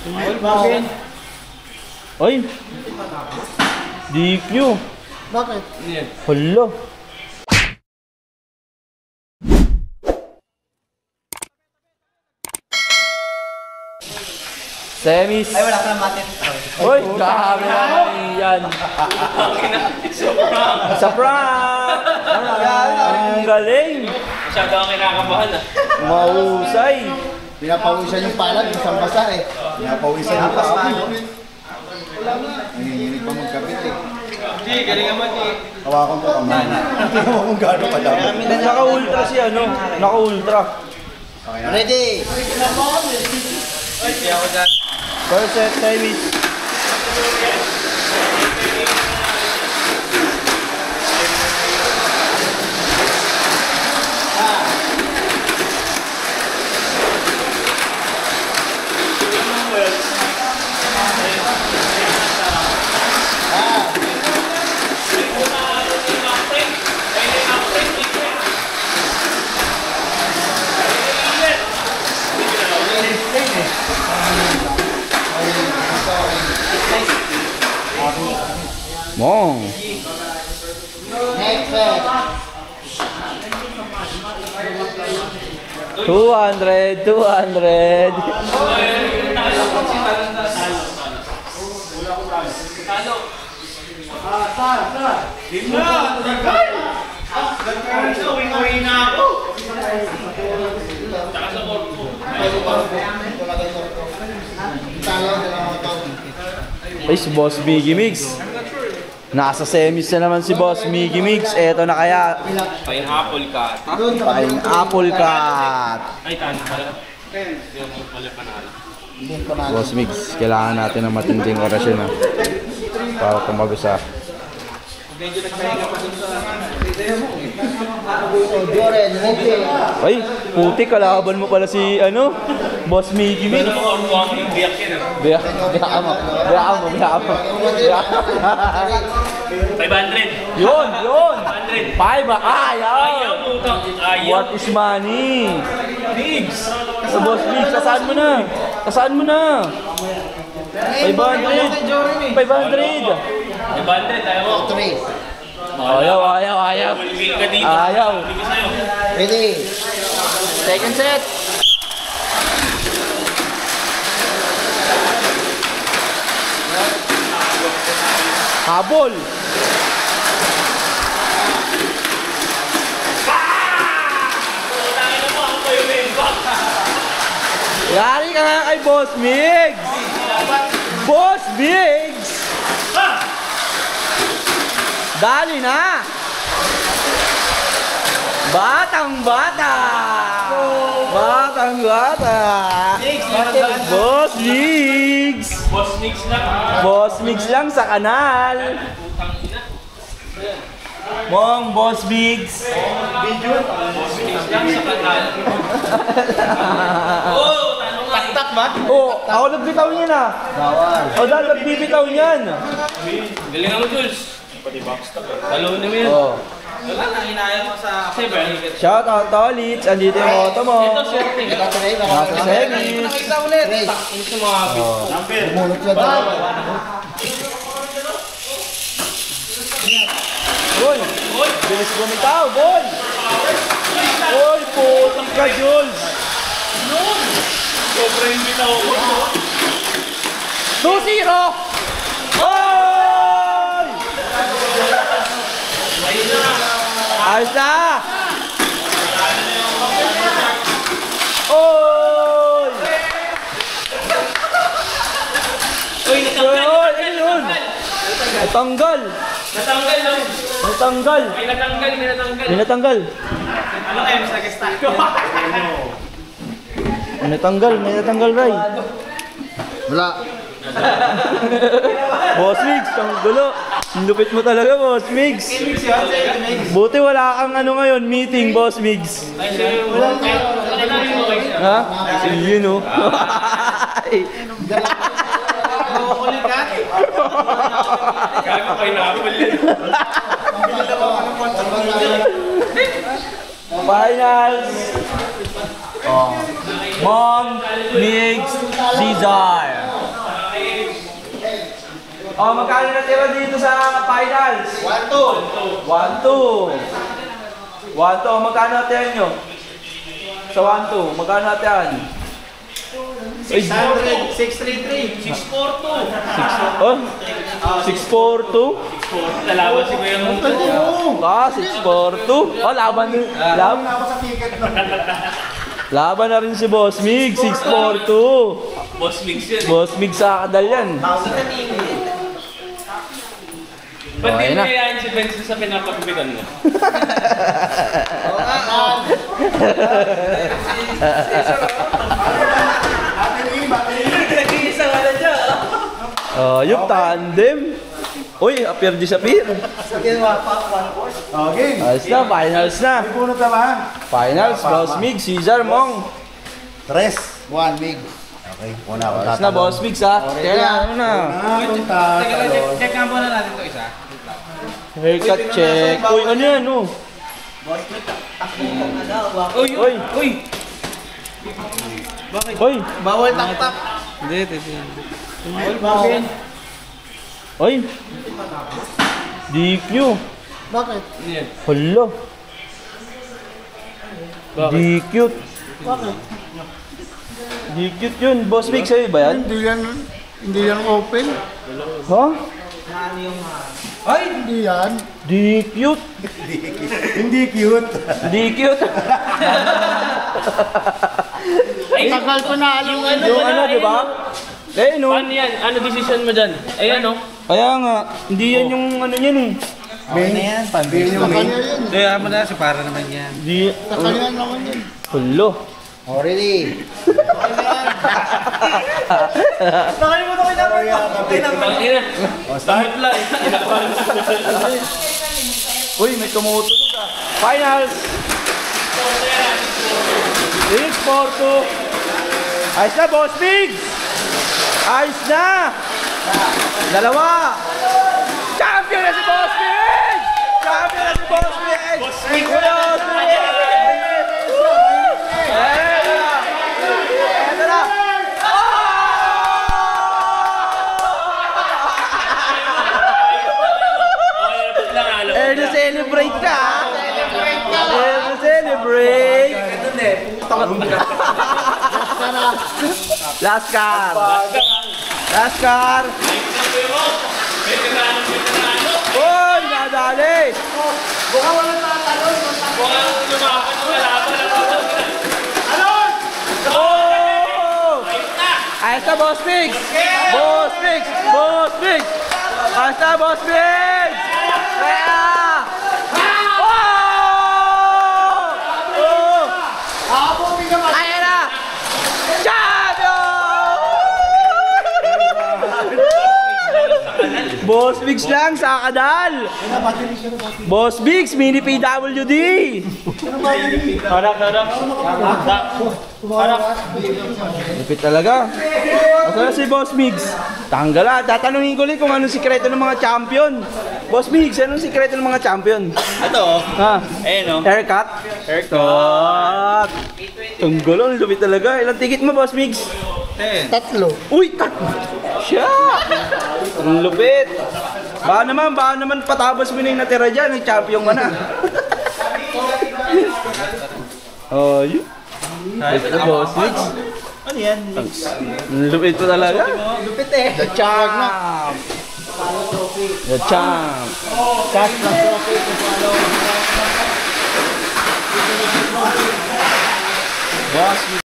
Ay! DQ! Bakit? Hala! Semis! Ay, wala ka na matin. Uy! Grabe naman yan! Sa prank! Ang galing! Masyado ang kinakabahan ah. Mahusay! Pinapawisan yung palad, isang basa eh. Pinapawisan yung palad. Nanginginig pa magkapit eh. Hindi, galing naman eh. Hawakan ko kamay. Hindi mo kung gano'n kadami. Naka-ultra siya, no? Naka-ultra. Ready! Ay, kaya ako dyan. First set, semis. Mong. Next set. 200, 200. Ay, si Boss Miggy Mix. Nasa semis na naman si Boss Miggy Mix. Eto na kaya. Pineapple cut. Pineapple cut. Ay, talo pala. Hindi ako pala panalo. Boss Mix, kailangan natin ng matinding orasyon na para tumagusa. Joren, ready. Ay, puti, kalaban mo pala si, ano, Boss Miggy Mix. Ano mga uruwang yung biyak yan ah. Biyak mo. 500. Yun! 500. 5 ba? Ayaw, Ayaw! utang. Ayaw. What is money? Bigs. Sa Boss Mix, kasaan mo na? Kasaan mo na? 500! 500! 500, tayo mo. 3. Ayaw! Bulgil ka dito. Ayaw! Bulgil ka sa'yo. Ready. Second set! Habol! Yari ka nga kay Boss Migs! Boss Migs! Dali na! Batang bata! Batang bata! Boss Migs! Boss Nix lang. Boss Migs lang sa kanal! Utang ina. Mong Boss Migs! Boss Nix lang sa kanal. Oh, tanong nga. Tak ba? Oh, ako nagbitaw niyan ah! Bawal. O dahil nagbibitaw niyan! Galing mo, Jules. Dalawa na mo yun. Oh. Wala nang hinaya mo sa... Kasi ba? Shout out Tolits! Andito yung auto mo! Ito, swerte. Nasa semis! Nakita ulit. Takot sa mga big. Bumulot siya daw. Boy! Bilis bumitaw! Boy! Boy! Putik ka, Jules! Sobra yung bitaw ko. 2-0! Oy! Ayos na! Oy! Uy, natanggal. Oy! Ano yun? Natanggal! Natanggal lang. Natanggal! May natanggal, may natanggal. May natanggal! Ano kayo, mas nag-stack? May natanggal, Ray! Wala. Boss Migs, ang gulo! Ang lupit mo talaga, Boss Migs! Buti wala kang ano ngayon, meeting, Boss Migs! Ay, siya yung... Ha? Yun o. Gago kayo nakapul yun. Finals! Mong, Migs, Cesar! Oh, magkano natira dito sa finals? 1-2. 1-2. 1-2. Oh, magkano natira nyo? Sa 1-2. Magkano natira? 600, 633. 6-4-2. Oh? 6-4-2? Lalaban si Kuya Mong. Ah, 6-4-2. Oh, laban din. Alam na ako sa ticket no. Laban na rin si Boss Mig. 6-4-2. Boss Mix yan. Boss Mig sa kadal yan. Ba't di ayun na. mo yayain si Benson sa pinapagupitan mo? Yung tandem. Uy, appear di sa pier. Okay. Ayos na, finals na. May bunot naman. Finals, Boss Mig, Cesar, Mong. 3-1 mig. Okay, una ako Ayos na, Boss Mig, ha? Kaya ano na. Itong tatalo. Check nga muna natin ito isa. Haircut check. Uy, ano yan, oh? Uy! Uy. Uy! Uy, Bawal tak-tak. Bakit? uy. DQ. Bakit? Yan. Hala. DQ. Bakit? DQ yun. Boss Mig, sa'yo ba yan? Hindi yan open. Ha? Ay, hindi yan. DQ. Hindi cute. DQ. Ay, Tagal pa na alam mo. Yung ano, di ba? Eh, no? paano yan? Ano decision mo dyan? Ayan o. Kaya nga, hindi yan yung ano yan eh. Main na yan. Pandil yung main. Kaya mo na, si para naman yan. Di, Takalian naman yun. Hala. Oh, really? Bakit na? Start lang. Uy, may tumutunog ah. Finals! 6-4-2. Ayos na, Boss Mig! Ayos na! Dalawa! Champion na si Boss Mig! Champion na si Boss Mig! Boss Mig! Boss Mig! Eto na! Eto na! Eh, na-celebrate ka! Eh, na-celebrate! Last car! Last car! Uy, nadali! Oh! Ayos na, Boss Mix! Boss Mix! Boss Mix! Ayos na, Boss Mix! Kaya! Oh! Oh! Ayan na! Champion! Boss Mix lang sa kadal! Boss Mix, mini PWD! Harap. Lupit talaga. Asa na si Boss Migs? Tanggal ah. Tatanungin ko ulit kung anong sikreto ng mga champion. Boss Migs, anong sikreto ng mga champion? Ito o. Ha? Ayan o. Haircut? Haircut. Tanggal ang lupit talaga. Ilang ticket mo, Boss Migs? 10. Tatlo. Uy, siya! Ang lupit. Baka naman patabas mo na yung natira dyan. Nag-champion ka na. Oh, yun. Ito, Boss Migs. Ano yan? Ang lupit ko talaga. Lupit eh. The champ. The champ. Cash plus trophy. Boss